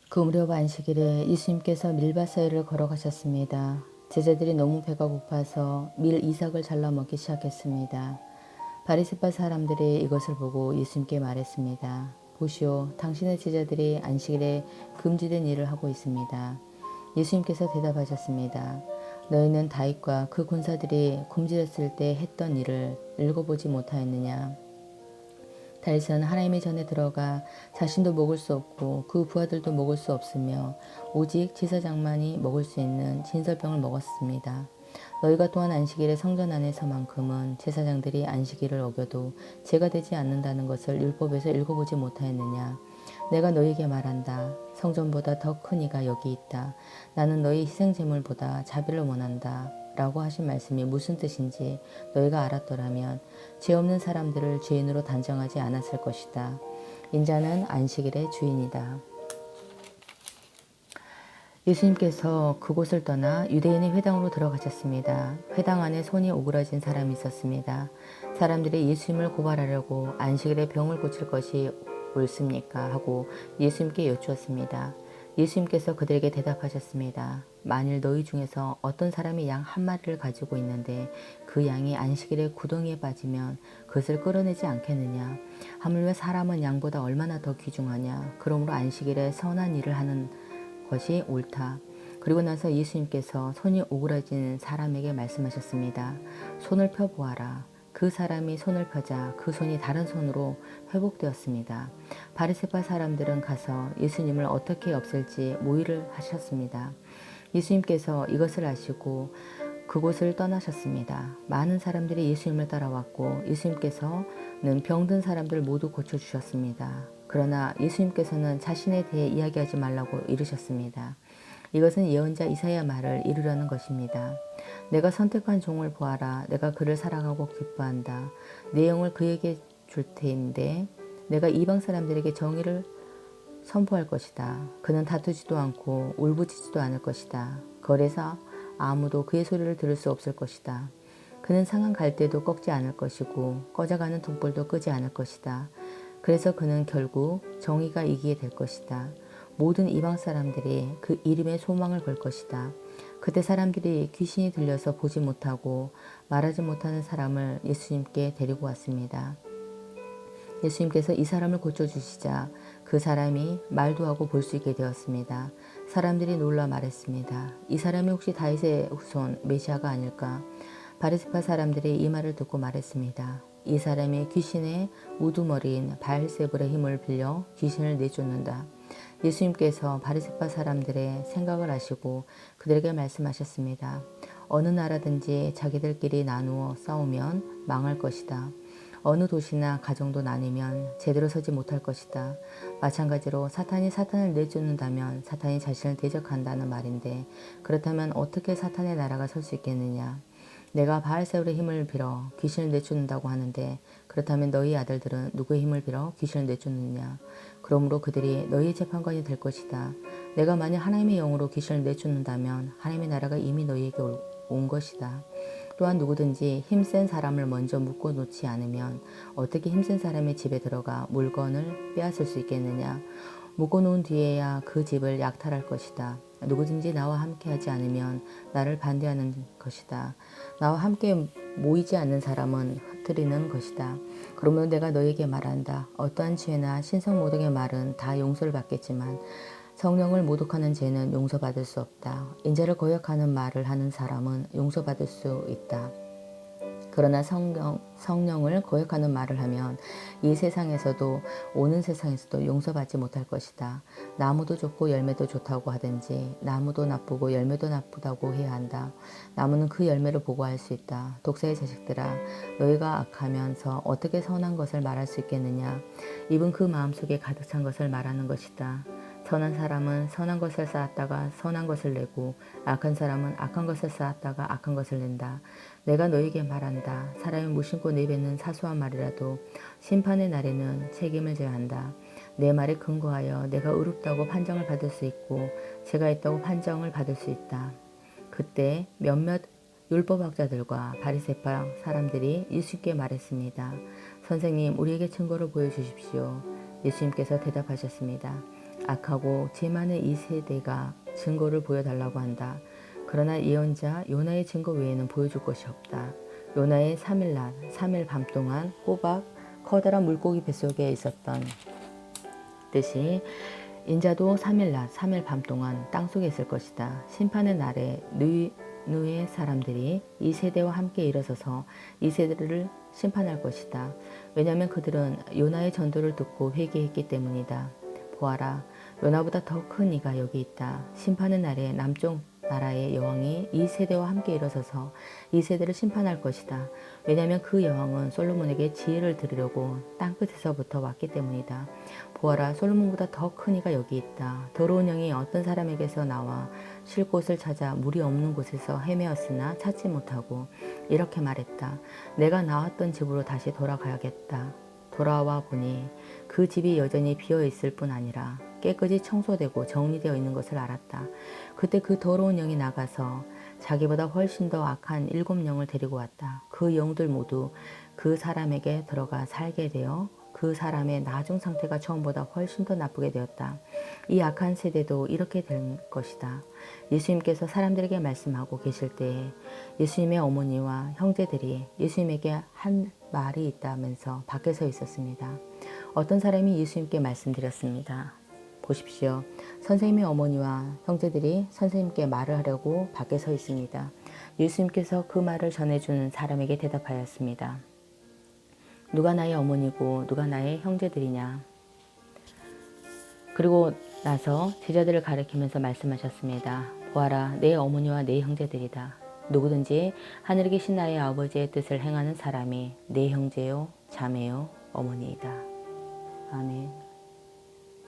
그 무렵 안식일에 예수님께서 밀밭 사이를 걸어가셨습니다. 제자들이 너무 배가 고파서 밀 이삭을 잘라 먹기 시작했습니다. 바리새파 사람들이 이것을 보고 예수님께 말했습니다. 보시오, 당신의 제자들이 안식일에 금지된 일을 하고 있습니다. 예수님께서 대답하셨습니다. 너희는 다윗과 그 군사들이 굶주렸을 때 했던 일을 읽어보지 못하였느냐? 다윗은 하나님의 전에 들어가 자신도 먹을 수 없고 그 부하들도 먹을 수 없으며 오직 제사장만이 먹을 수 있는 진설병을 먹었습니다. 너희가 또한 안식일의 성전 안에서만큼은 제사장들이 안식일을 어겨도 죄가 되지 않는다는 것을 율법에서 읽어보지 못하였느냐. 내가 너희에게 말한다. 성전보다 더 큰 이가 여기 있다. 나는 너희 희생제물보다 자비를 원한다. 라고 하신 말씀이 무슨 뜻인지 너희가 알았더라면 죄 없는 사람들을 죄인으로 단정하지 않았을 것이다. 인자는 안식일의 주인이다. 예수님께서 그곳을 떠나 유대인의 회당으로 들어가셨습니다. 회당 안에 손이 오그라진 사람이 있었습니다. 사람들이 예수님을 고발하려고 안식일에 병을 고칠 것이 옳습니까? 하고 예수님께 여쭈었습니다. 예수님께서 그들에게 대답하셨습니다. 만일 너희 중에서 어떤 사람이 양 한 마리를 가지고 있는데 그 양이 안식일에 구덩이에 빠지면 그것을 끌어내지 않겠느냐? 하물며 사람은 양보다 얼마나 더 귀중하냐? 그러므로 안식일에 선한 일을 하는 것이 옳다. 그리고 나서 예수님께서 손이 오그라진 사람에게 말씀하셨습니다. 손을 펴보아라. 그 사람이 손을 펴자 그 손이 다른 손으로 회복되었습니다. 바리새파 사람들은 가서 예수님을 어떻게 없앨지 모의를 하셨습니다. 예수님께서 이것을 아시고 그곳을 떠나셨습니다. 많은 사람들이 예수님을 따라왔고 예수님께서는 병든 사람들 모두 고쳐주셨습니다. 그러나 예수님께서는 자신에 대해 이야기하지 말라고 이르셨습니다. 이것은 예언자 이사야 말을 이루려는 것입니다. 내가 선택한 종을 보아라. 내가 그를 사랑하고 기뻐한다. 내 영을 그에게 줄 테인데 내가 이방 사람들에게 정의를 선포할 것이다. 그는 다투지도 않고 울부짖지도 않을 것이다. 거리에서 아무도 그의 소리를 들을 수 없을 것이다. 그는 상한 갈대도 꺾지 않을 것이고 꺼져가는 등불도 끄지 않을 것이다. 그래서 그는 결국 정의가 이기게 될 것이다. 모든 이방 사람들이 그 이름에 소망을 걸 것이다. 그때 사람들이 귀신이 들려서 보지 못하고 말하지 못하는 사람을 예수님께 데리고 왔습니다. 예수님께서 이 사람을 고쳐주시자 그 사람이 말도 하고 볼 수 있게 되었습니다. 사람들이 놀라 말했습니다. 이 사람이 혹시 다윗의 후손 메시아가 아닐까? 바리새파 사람들이 이 말을 듣고 말했습니다. 이 사람이 귀신의 우두머리인 바알세불의 힘을 빌려 귀신을 내쫓는다. 예수님께서 바리새파 사람들의 생각을 아시고 그들에게 말씀하셨습니다. 어느 나라든지 자기들끼리 나누어 싸우면 망할 것이다. 어느 도시나 가정도 나뉘면 제대로 서지 못할 것이다. 마찬가지로 사탄이 사탄을 내쫓는다면 사탄이 자신을 대적한다는 말인데 그렇다면 어떻게 사탄의 나라가 설 수 있겠느냐. 내가 바알세불의 힘을 빌어 귀신을 내쫓는다고 하는데 그렇다면 너희 아들들은 누구의 힘을 빌어 귀신을 내쫓느냐. 그러므로 그들이 너희의 재판관이 될 것이다. 내가 만약 하나님의 영으로 귀신을 내쫓는다면 하나님의 나라가 이미 너희에게 온 것이다. 또한 누구든지 힘센 사람을 먼저 묶어 놓지 않으면 어떻게 힘센 사람의 집에 들어가 물건을 빼앗을 수 있겠느냐. 묶어 놓은 뒤에야 그 집을 약탈할 것이다. 누구든지 나와 함께하지 않으면 나를 반대하는 것이다. 나와 함께 모이지 않는 사람은 흩뜨리는 것이다. 그러면 내가 너에게 말한다. 어떠한 죄나 신성모독의 말은 다 용서를 받겠지만 성령을 모독하는 죄는 용서받을 수 없다. 인자를 거역하는 말을 하는 사람은 용서받을 수 있다. 그러나 성령을 거역하는 말을 하면 이 세상에서도 오는 세상에서도 용서받지 못할 것이다. 나무도 좋고 열매도 좋다고 하든지 나무도 나쁘고 열매도 나쁘다고 해야 한다. 나무는 그 열매를 보고 알 수 있다. 독사의 자식들아, 너희가 악하면서 어떻게 선한 것을 말할 수 있겠느냐. 입은 그 마음속에 가득 찬 것을 말하는 것이다. 선한 사람은 선한 것을 쌓았다가 선한 것을 내고 악한 사람은 악한 것을 쌓았다가 악한 것을 낸다. 내가 너에게 말한다. 사람이 무심코 내뱉는 사소한 말이라도 심판의 날에는 책임을 져야 한다. 내 말에 근거하여 내가 의롭다고 판정을 받을 수 있고 죄가 있다고 판정을 받을 수 있다. 그때 몇몇 율법학자들과 바리새파 사람들이 예수님께 말했습니다. 선생님, 우리에게 증거를 보여주십시오. 예수님께서 대답하셨습니다. 악하고 죄 많은 이 세대가 증거를 보여달라고 한다. 그러나 예언자 요나의 증거 외에는 보여줄 것이 없다. 요나의 3일 낮, 3일 밤 동안 꼬박 커다란 물고기 뱃속에 있었던 듯이 인자도 3일 낮, 3일 밤 동안 땅속에 있을 것이다. 심판의 날에 느의 사람들이 이 세대와 함께 일어서서 이 세대를 심판할 것이다. 왜냐하면 그들은 요나의 전도를 듣고 회개했기 때문이다. 보아라, 요나보다 더 큰 이가 여기 있다. 심판의 날에 남쪽 나라의 여왕이 이 세대와 함께 일어서서 이 세대를 심판할 것이다. 왜냐하면 그 여왕은 솔로몬에게 지혜를 들으려고 땅끝에서부터 왔기 때문이다. 보아라, 솔로몬보다 더 큰 이가 여기 있다. 더러운 영이 어떤 사람에게서 나와 쉴 곳을 찾아 물이 없는 곳에서 헤매었으나 찾지 못하고 이렇게 말했다. 내가 나왔던 집으로 다시 돌아가야겠다. 돌아와 보니 그 집이 여전히 비어 있을 뿐 아니라 깨끗이 청소되고 정리되어 있는 것을 알았다. 그때 그 더러운 영이 나가서 자기보다 훨씬 더 악한 7영을 데리고 왔다. 그 영들 모두 그 사람에게 들어가 살게 되어 그 사람의 나중 상태가 처음보다 훨씬 더 나쁘게 되었다. 이 악한 세대도 이렇게 될 것이다. 예수님께서 사람들에게 말씀하고 계실 때에 예수님의 어머니와 형제들이 예수님에게 한 말이 있다면서 밖에 서 있었습니다. 어떤 사람이 예수님께 말씀드렸습니다. 보십시오. 선생님의 어머니와 형제들이 선생님께 말을 하려고 밖에 서 있습니다. 예수님께서 그 말을 전해주는 사람에게 대답하였습니다. 누가 나의 어머니고 누가 나의 형제들이냐. 그리고 나서 제자들을 가리키면서 말씀하셨습니다. 보아라, 내 어머니와 내 형제들이다. 누구든지 하늘에 계신 나의 아버지의 뜻을 행하는 사람이 내 형제요, 자매요, 어머니이다. 아멘.